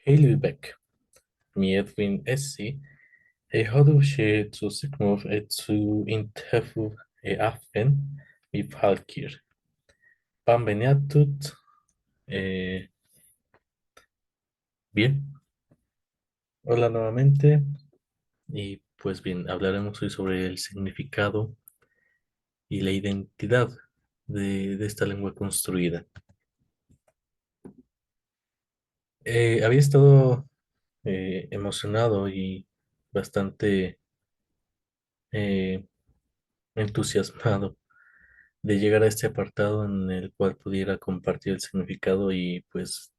Hej Lübeck, med Edwin Essi. Jag hade się zu Sigmund zu intervju afen mi falkir. Benvenido eh, bien, hola nuevamente. Y pues bien, hablaremos hoy sobre el significado y la identidad de esta lengua construida. Había estado emocionado y bastante eh, entusiasmado de llegar a este apartado en el cual pudiera compartir el significado y pues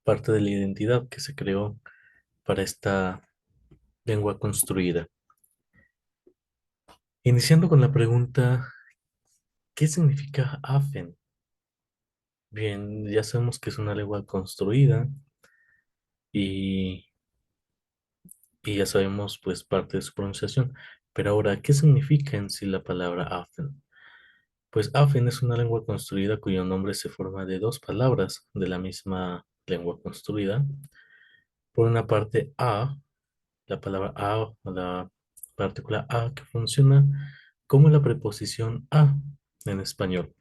parte de la identidad que se creó para esta lengua construida. Iniciando con la pregunta, ¿qué significa Afen? Bien, ya sabemos que es una lengua construida y, y ya sabemos pues parte de su pronunciación, pero ahora, ¿qué significa en sí la palabra Afen? Pues Afen es una lengua construida cuyo nombre se forma de dos palabras de la misma lengua construida. Por una parte, la palabra a o la partícula a que funciona como la preposición a en español,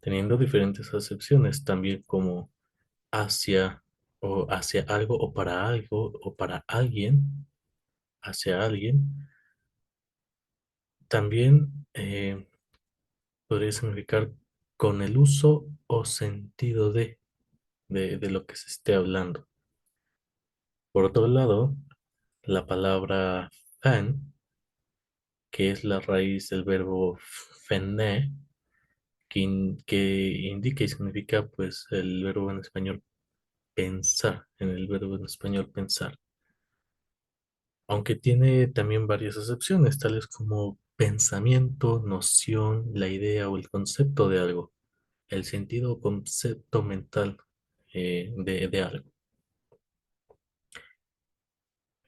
teniendo diferentes acepciones también como hacia o hacia algo o para alguien, hacia alguien. También podría significar con el uso o sentido de lo que se esté hablando. Por otro lado, la palabra fan, que es la raíz del verbo fenne, que indica y significa pues el verbo en español pensar, en el verbo en español pensar. Aunque tiene también varias acepciones, tales como pensamiento, noción, la idea o el concepto de algo, el sentido o concepto mental de algo.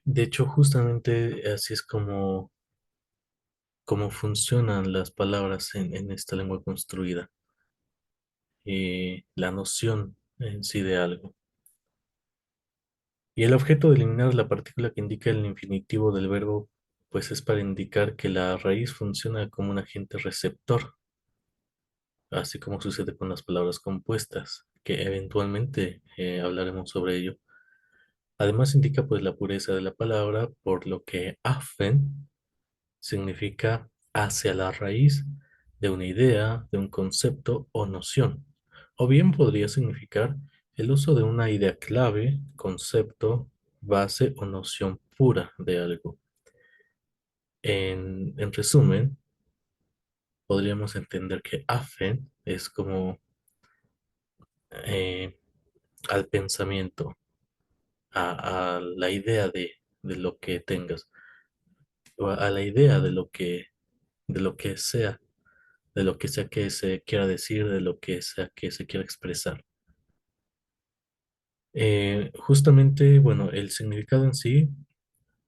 De hecho, justamente así es como funcionan las palabras en esta lengua construida, la noción en sí de algo. Y el objeto de eliminar la partícula que indica el infinitivo del verbo, pues es para indicar que la raíz funciona como un agente receptor, así como sucede con las palabras compuestas, que eventualmente hablaremos sobre ello. Además indica pues la pureza de la palabra, por lo que afen significa hacia la raíz de una idea, de un concepto o noción. O bien podría significar el uso de una idea clave, concepto, base o noción pura de algo. En resumen, podríamos entender que afen es como eh, al pensamiento, a la idea de lo que tengas, o a la idea de lo que sea, de lo que sea que se quiera decir, de lo que sea que se quiera expresar. Justamente, bueno, el significado en sí,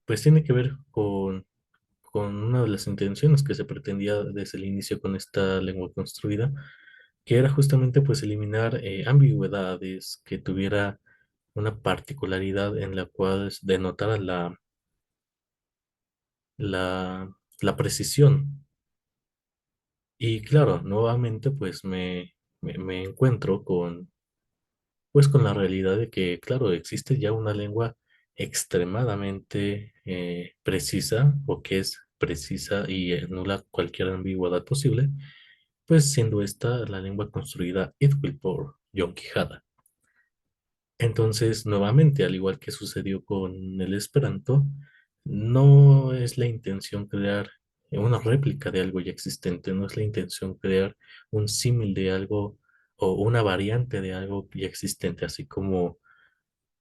pues tiene que ver con una de las intenciones que se pretendía desde el inicio con esta lengua construida, que era justamente pues eliminar ambigüedades, que tuviera una particularidad en la cual denotara la, la precisión. Y claro, nuevamente pues me encuentro con la realidad de que, claro, existe ya una lengua extremadamente precisa o que es precisa y anula cualquier ambigüedad posible, pues siendo esta la lengua construida Idwil por John Quijada. Entonces, nuevamente, al igual que sucedió con el Esperanto, no es la intención crear una réplica de algo ya existente, no es la intención crear un símil de algo o una variante de algo ya existente, así como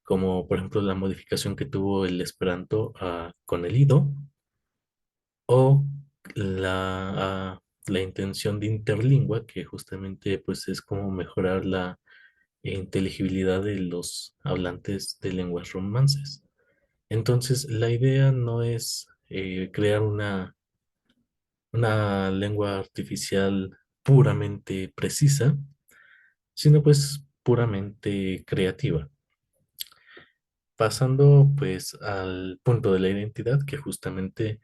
por ejemplo la modificación que tuvo el Esperanto con el Ido o la intención de interlingua, que justamente pues es como mejorar la inteligibilidad de los hablantes de lenguas romances. Entonces, la idea no es crear una lengua artificial puramente precisa, sino pues puramente creativa. Pasando pues al punto de la identidad, que justamente,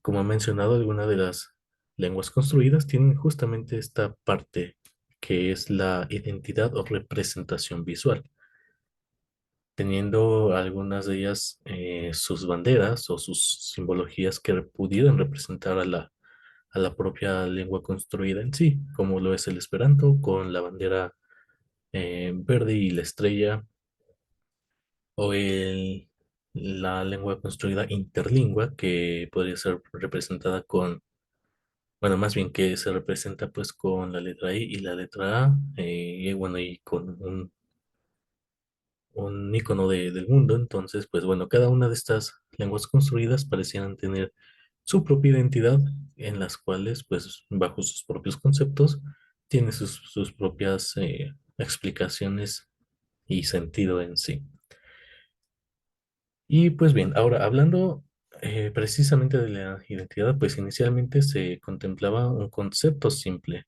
como he mencionado, algunas de las lenguas construidas tienen justamente esta parte que es la identidad o representación visual, teniendo algunas de ellas sus banderas o sus simbologías que pudieran representar a la propia lengua construida en sí, como lo es el Esperanto con la bandera verde y la estrella, o la lengua construida interlingua, que podría ser representada con, bueno, más bien que se representa pues con la letra I y la letra A, y bueno, y con un icono del mundo. Entonces, pues bueno, cada una de estas lenguas construidas parecieran tener su propia identidad, en las cuales, pues, bajo sus propios conceptos, tiene sus propias explicaciones y sentido en sí. Y pues bien, ahora hablando precisamente de la identidad, pues inicialmente se contemplaba un concepto simple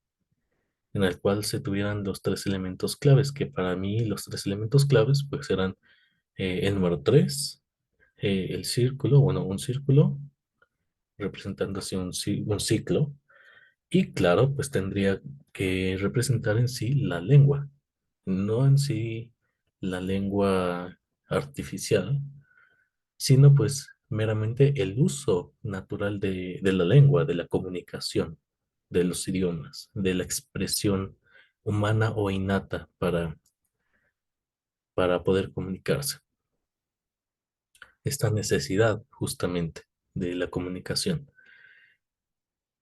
en el cual se tuvieran los tres elementos claves, que para mí los tres elementos claves pues eran el número 3, el círculo, bueno, un círculo representando así un ciclo, y claro, pues tendría que representar en sí la lengua, no en sí la lengua artificial, sino pues meramente el uso natural de la lengua, de la comunicación, de los idiomas, de la expresión humana o innata para poder comunicarse. Esta necesidad justamente de la comunicación.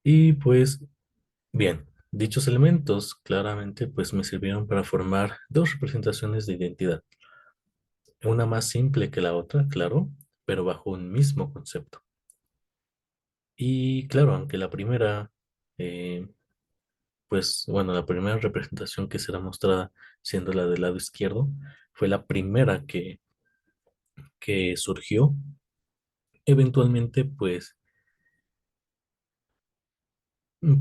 Y pues bien, dichos elementos claramente pues me sirvieron para formar dos representaciones de identidad, una más simple que la otra, claro, pero bajo un mismo concepto. Y claro, aunque la primera, eh, pues bueno, la primera representación que será mostrada, siendo la del lado izquierdo, fue la primera que surgió. Eventualmente, pues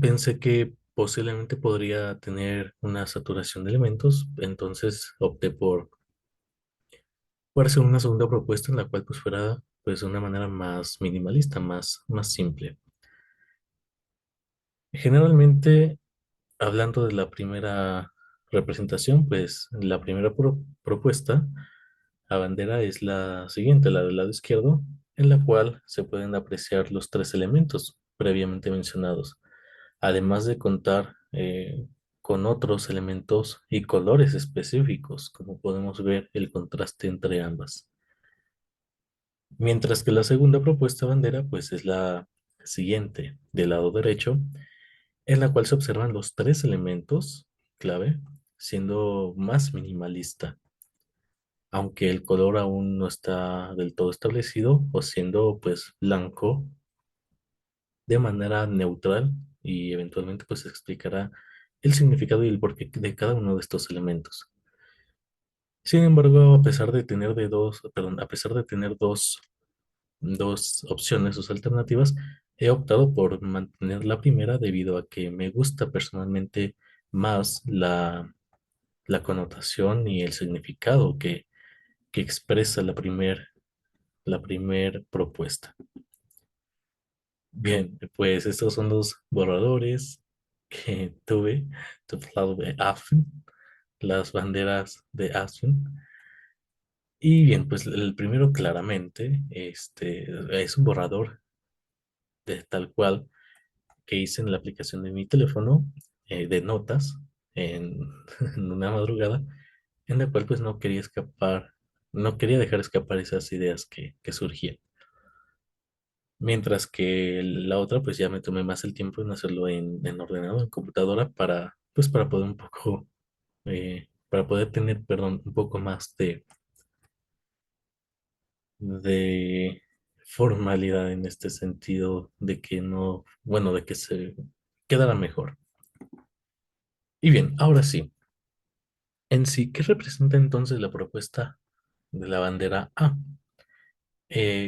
pensé que posiblemente podría tener una saturación de elementos, entonces opté por hacer una segunda propuesta en la cual pues fuera pues de una manera más minimalista, más simple. Generalmente, hablando de la primera representación, pues la primera propuesta a bandera es la siguiente, la del lado izquierdo, en la cual se pueden apreciar los tres elementos previamente mencionados, además de contar con otros elementos y colores específicos, como podemos ver el contraste entre ambas. Mientras que la segunda propuesta bandera, pues es la siguiente, del lado derecho, en la cual se observan los tres elementos clave, siendo más minimalista, aunque el color aún no está del todo establecido, o siendo pues blanco de manera neutral, y eventualmente pues se explicará el significado y el porqué de cada uno de estos elementos. Sin embargo, a pesar de tener perdón, a pesar de tener dos opciones, dos alternativas, he optado por mantener la primera debido a que me gusta personalmente más la connotación y el significado que expresa la primer propuesta. Bien, pues estos son los borradores que tuve del lado de Aspen, las banderas de Aspen. Y bien, pues el primero claramente es un borrador de tal cual que hice en la aplicación de mi teléfono de notas en, en una madrugada, en la cual pues no quería dejar escapar esas ideas que surgían. Mientras que la otra pues ya me tomé más el tiempo en hacerlo en ordenador, en computadora, para poder para poder tener, perdón, un poco más de formalidad en este sentido de que no, bueno, de que se quedara mejor. Y bien, ahora sí, en sí, ¿qué representa entonces la propuesta de la bandera A?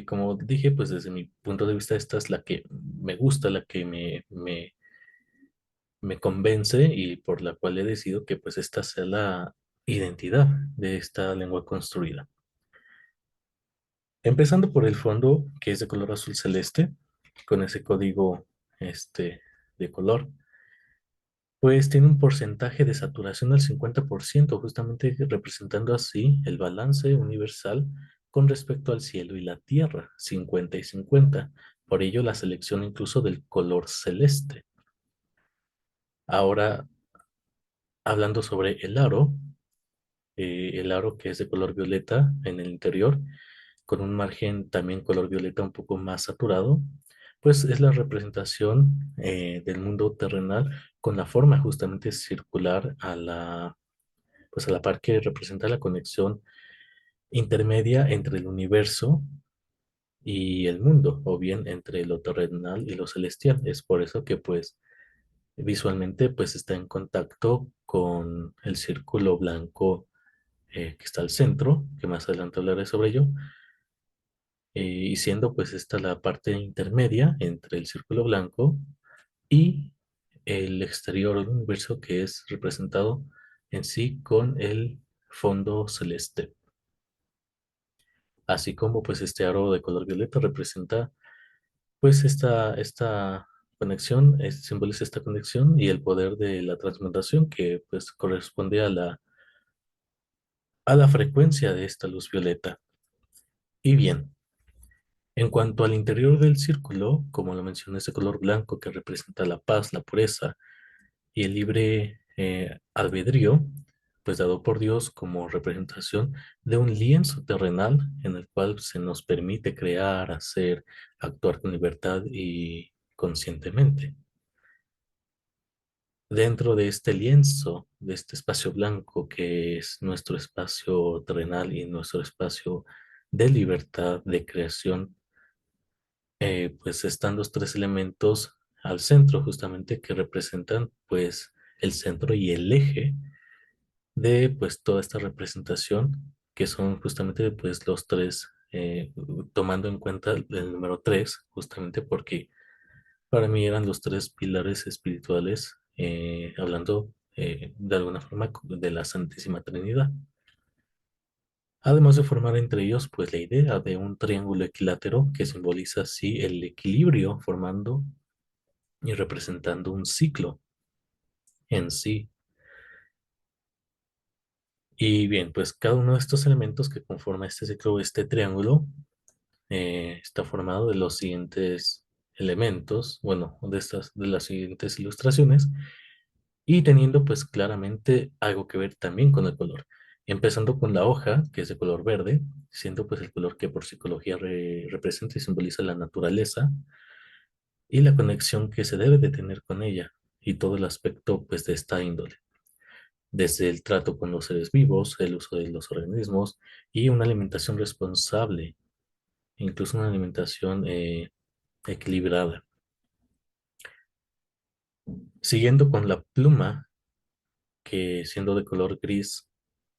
Como dije, pues desde mi punto de vista esta es la que me gusta, la que me convence y por la cual he decidido que pues esta sea la identidad de esta lengua construida. Empezando por el fondo, que es de color azul celeste, con ese código de color, pues tiene un porcentaje de saturación del 50%, justamente representando así el balance universal con respecto al cielo y la tierra, 50 y 50. Por ello, la selección incluso del color celeste. Ahora, hablando sobre el aro que es de color violeta en el interior, con un margen también color violeta un poco más saturado, pues es la representación del mundo terrenal con la forma justamente circular pues a la par que representa la conexión intermedia entre el universo y el mundo, o bien entre lo terrenal y lo celestial. Es por eso que pues visualmente pues está en contacto con el círculo blanco que está al centro, que más adelante hablaré sobre ello, y siendo pues esta la parte intermedia entre el círculo blanco y el exterior del universo que es representado en sí con el fondo celeste. Así como pues este aro de color violeta representa pues esta conexión, simboliza esta conexión y el poder de la transmutación que pues corresponde a la frecuencia de esta luz violeta. Y bien, en cuanto al interior del círculo, como lo mencioné, ese color blanco que representa la paz, la pureza y el libre albedrío, pues dado por Dios como representación de un lienzo terrenal en el cual se nos permite crear, hacer, actuar con libertad y conscientemente. Dentro de este lienzo, de este espacio blanco que es nuestro espacio terrenal y nuestro espacio de libertad, de creación, pues están los tres elementos al centro justamente que representan pues el centro y el eje de pues toda esta representación que son justamente pues los tres, tomando en cuenta el número tres justamente porque para mí eran los tres pilares espirituales, hablando de alguna forma de la Santísima Trinidad. Además de formar entre ellos pues la idea de un triángulo equilátero que simboliza así el equilibrio formando y representando un ciclo en sí. Y bien, pues cada uno de estos elementos que conforma este ciclo, este triángulo, está formado de los siguientes elementos, bueno, de las siguientes ilustraciones, y teniendo pues claramente algo que ver también con el color. Empezando con la hoja, que es de color verde, siendo pues el color que por psicología representa y simboliza la naturaleza y la conexión que se debe de tener con ella y todo el aspecto pues de esta índole. Desde el trato con los seres vivos, el uso de los organismos y una alimentación responsable, incluso una alimentación equilibrada. Siguiendo con la pluma, que siendo de color gris,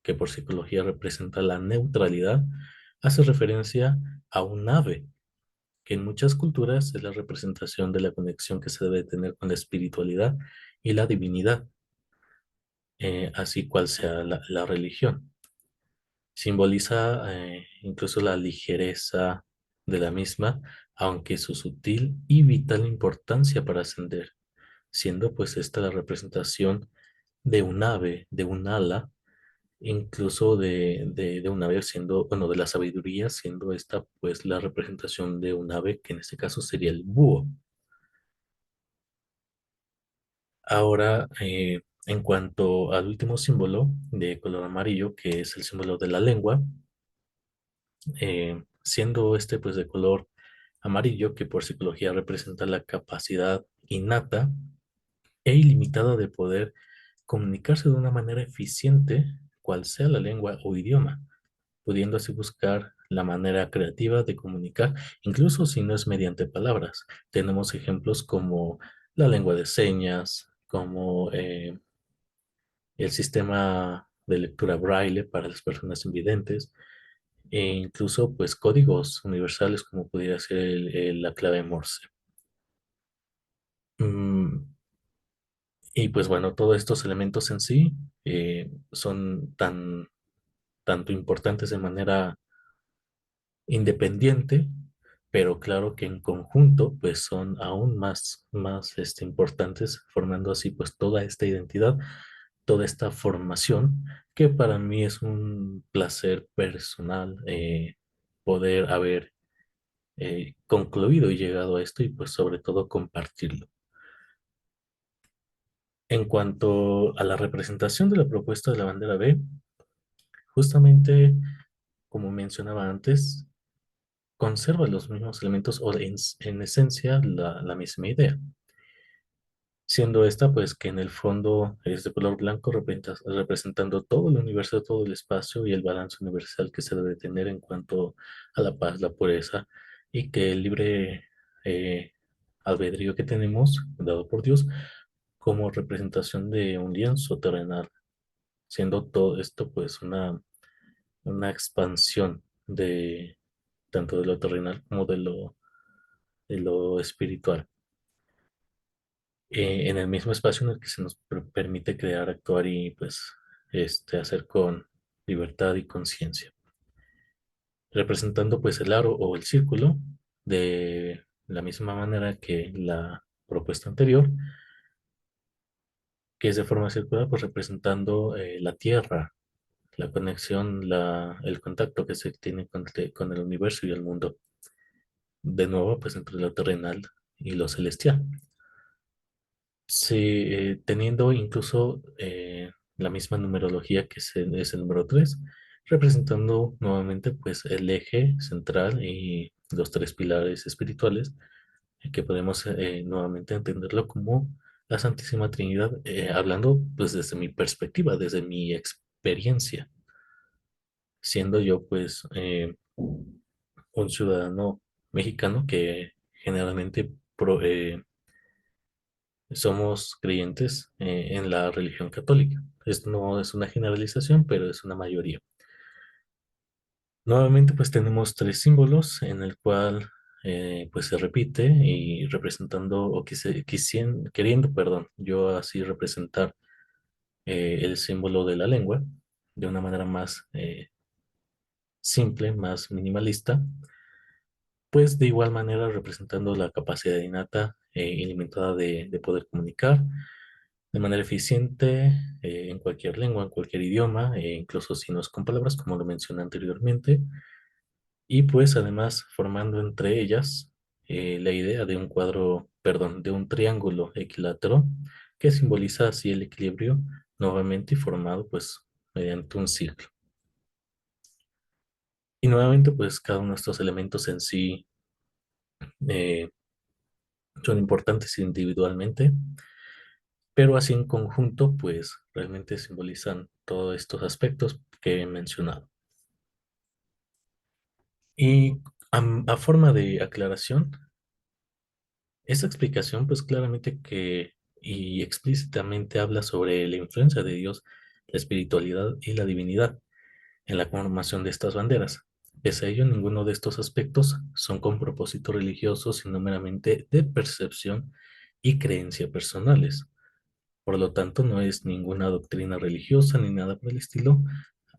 que por psicología representa la neutralidad, hace referencia a un ave, que en muchas culturas es la representación de la conexión que se debe tener con la espiritualidad y la divinidad, así cual sea la religión. Simboliza incluso la ligereza de la misma, aunque su sutil y vital importancia para ascender, siendo pues esta la representación de un ave, de un ala, incluso de un ave siendo, bueno, de la sabiduría, siendo esta pues la representación de un ave, que en este caso sería el búho. Ahora, en cuanto al último símbolo de color amarillo, que es el símbolo de la lengua, siendo este pues de color amarillo, que por psicología representa la capacidad innata e ilimitada de poder comunicarse de una manera eficiente, cual sea la lengua o idioma, pudiendo así buscar la manera creativa de comunicar, incluso si no es mediante palabras. Tenemos ejemplos como la lengua de señas, como el sistema de lectura braille para las personas invidentes, e incluso pues códigos universales como pudiera ser la clave Morse. Mm, y pues bueno, todos estos elementos en sí son tanto importantes de manera independiente, pero claro que en conjunto pues son aún más importantes, formando así pues toda esta identidad, toda esta formación, que para mí es un placer personal poder haber concluido y llegado a esto y pues sobre todo compartirlo. En cuanto a la representación de la propuesta de la bandera B, justamente como mencionaba antes, conserva los mismos elementos o en esencia la misma idea, siendo esta pues que en el fondo es de color blanco representando todo el universo, todo el espacio y el balance universal que se debe tener en cuanto a la paz, la pureza y que el libre eh, albedrío que tenemos, dado por Dios, como representación de un lienzo terrenal, siendo todo esto pues una expansión de tanto de lo terrenal como de lo espiritual, en el mismo espacio en el que se nos permite crear, actuar y pues hacer con libertad y conciencia, representando pues el aro o el círculo de la misma manera que la propuesta anterior, que es de forma circular, pues representando la tierra, la conexión, el contacto que se tiene con el universo y el mundo, de nuevo pues entre lo terrenal y lo celestial. Sí, teniendo incluso la misma numerología que es el número 3, representando nuevamente pues el eje central y los tres pilares espirituales, que podemos nuevamente entenderlo como la Santísima Trinidad, hablando pues desde mi perspectiva, desde mi experiencia, siendo yo pues un ciudadano mexicano que generalmente somos creyentes en la religión católica. No es una generalización, pero es una mayoría. Nuevamente, pues tenemos tres símbolos en el cual pues se repite y representando o queriendo, perdón, yo así representar el símbolo de la lengua de una manera más simple, más minimalista, pues de igual manera representando la capacidad innata ilimitada de poder comunicar de manera eficiente en cualquier lengua, en cualquier idioma, incluso si no es con palabras, como lo mencioné anteriormente, y pues además formando entre ellas la idea de un cuadro, perdón, de un triángulo equilátero que simboliza así el equilibrio nuevamente y formado pues mediante un ciclo. Y nuevamente pues cada uno de estos elementos en sí eh, son importantes individualmente, pero así en conjunto pues realmente simbolizan todos estos aspectos que he mencionado. Y a forma de aclaración, esa explicación pues claramente que y explícitamente habla sobre la influencia de Dios, la espiritualidad y la divinidad en la conformación de estas banderas. Pese a ello, ninguno de estos aspectos son con propósito religioso, sino meramente de percepción y creencia personales. Por lo tanto, no es ninguna doctrina religiosa ni nada por el estilo,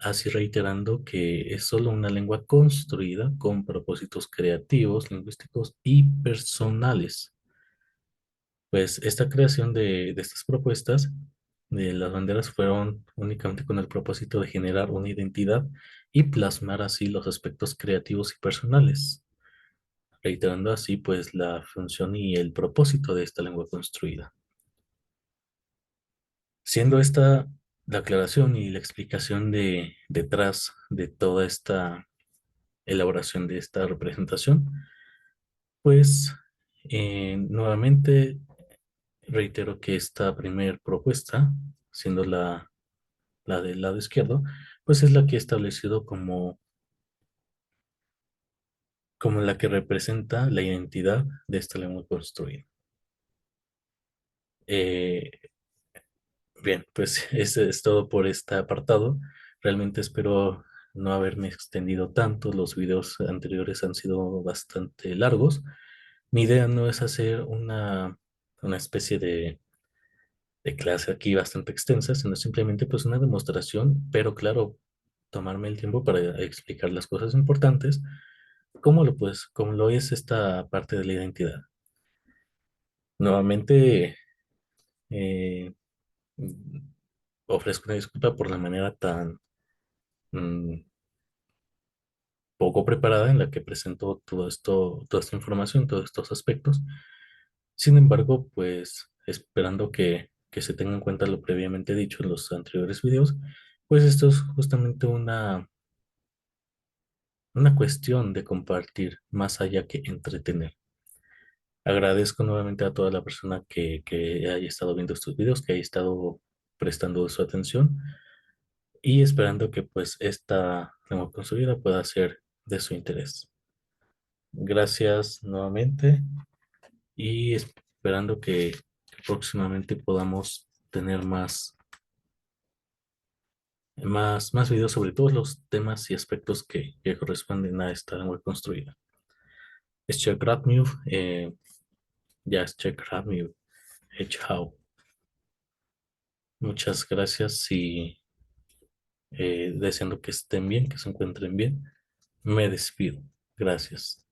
así reiterando que es solo una lengua construida con propósitos creativos, lingüísticos y personales. Pues esta creación de estas propuestas de las banderas fueron únicamente con el propósito de generar una identidad y plasmar así los aspectos creativos y personales, reiterando así pues la función y el propósito de esta lengua construida. Siendo esta la aclaración y la explicación detrás de toda esta elaboración de esta representación, pues nuevamente reitero que esta primera propuesta, siendo la del lado izquierdo, pues es la que he establecido como la que representa la identidad de esta lengua construida. Eh, Bien, pues ese es todo por este apartado. Realmente espero no haberme extendido tanto. Los videos anteriores han sido bastante largos. Mi idea no es hacer una especie de clase aquí bastante extensa, sino simplemente pues una demostración, pero claro, tomarme el tiempo para explicar las cosas importantes ¿Cómo lo es esta parte de la identidad? Nuevamente, eh, mm, ofrezco una disculpa por la manera tan mm, poco preparada en la que presento todo esto, toda esta información, todos estos aspectos. Sin embargo, pues esperando que se tenga en cuenta lo previamente dicho en los anteriores videos, pues esto es justamente una cuestión de compartir más allá que entretener. Agradezco nuevamente a toda la persona que haya estado viendo estos videos, que haya estado prestando su atención y esperando que pues esta nueva construida pueda ser de su interés. Gracias nuevamente y esperando que próximamente podamos tener más videos sobre todos los temas y aspectos que corresponden a esta web construida. Es Check Radmove, ya es Check Radmove, How. Muchas gracias y deseando que estén bien, que se encuentren bien. Me despido. Gracias.